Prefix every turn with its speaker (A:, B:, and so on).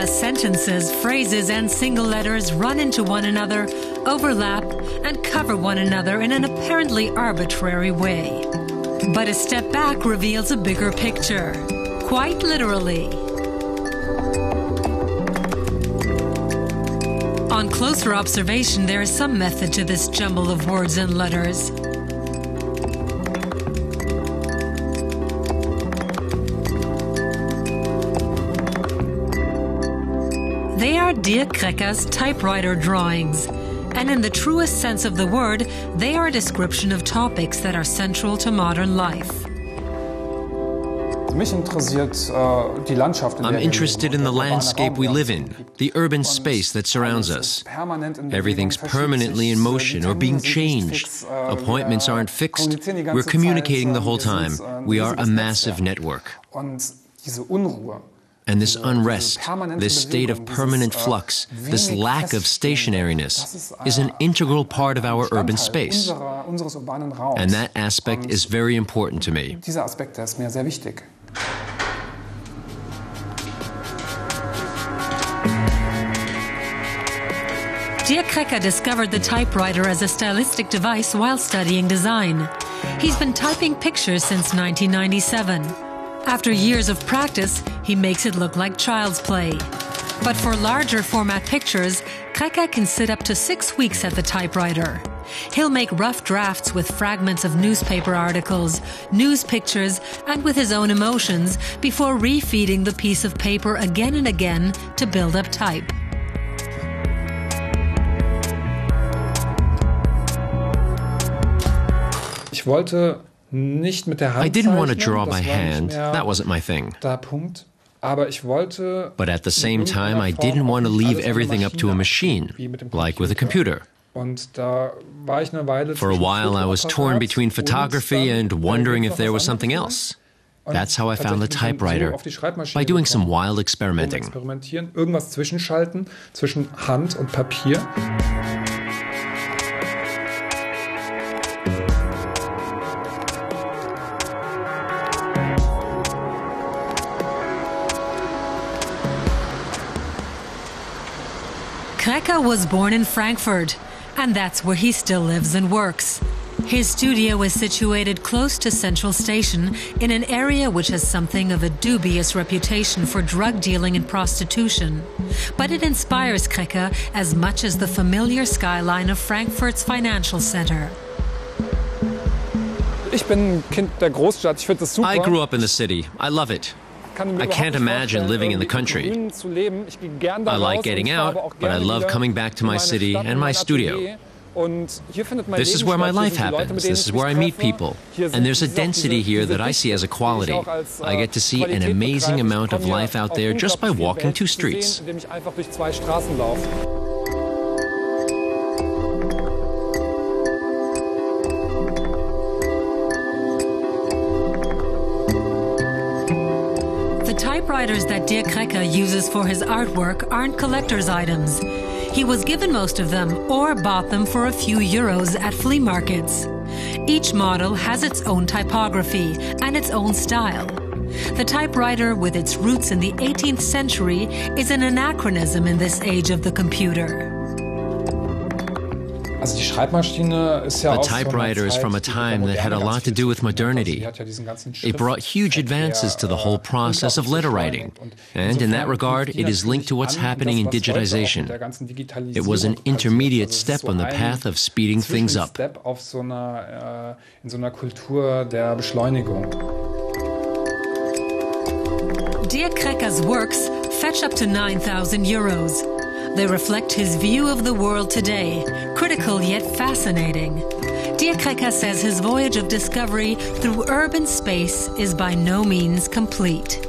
A: Krecker sentences, phrases, and single letters run into one another, overlap, and cover one another in an apparently arbitrary way. But a step back reveals a bigger picture, quite literally. On closer observation, there is some method to this jumble of words and letters. They are Dirk Krekker's typewriter drawings, and in the truest sense of the word, they are a description of topics that are central to modern life.
B: I'm interested in the landscape we live in, the urban space that surrounds us. Everything's permanently in motion or being changed. Appointments aren't fixed. We're communicating the whole time. We are a massive network. And this unrest, this state of permanent flux, this lack of stationariness is an integral part of our urban space. And that aspect is very important to me.
A: Dirk Krecker discovered the typewriter as a stylistic device while studying design. He's been typing pictures since 1997. After years of practice, he makes it look like child's play. But for larger format pictures, Krecker can sit up to 6 weeks at the typewriter. He'll make rough drafts with fragments of newspaper articles, news pictures, and with his own emotions before refeeding the piece of paper again and again to build up type.
B: I didn't want to draw by hand. That wasn't my thing. But at the same time, I didn't want to leave everything up to a machine, like with a computer. For a while, I was torn between photography and wondering if there was something else. That's how I found the typewriter, by doing some wild experimenting.
A: Krecker was born in Frankfurt, and that's where he still lives and works. His studio is situated close to Central Station in an area which has something of a dubious reputation for drug dealing and prostitution. But it inspires Krecker as much as the familiar skyline of Frankfurt's financial center.
B: I grew up in the city. I love it. I can't imagine living in the country. I like getting out, but I love coming back to my city and my studio. This is where my life happens. This is where I meet people. And there's a density here that I see as a quality. I get to see an amazing amount of life out there just by walking 2 streets.
A: The typewriters that Dirk Krecker uses for his artwork aren't collector's items. He was given most of them or bought them for a few euros at flea markets. Each model has its own typography and its own style. The typewriter, with its roots in the 18th century, is an anachronism in this age of the computer.
B: The typewriter is from a time that had a lot to do with modernity. It brought huge advances to the whole process of letter writing, and in that regard, it is linked to what's happening in digitization. It was an intermediate step on the path of speeding things up.
A: Dirk Krekker's works fetch up to 9,000 euros. They reflect his view of the world today, critical yet fascinating. Dirk Krecker says his voyage of discovery through urban space is by no means complete.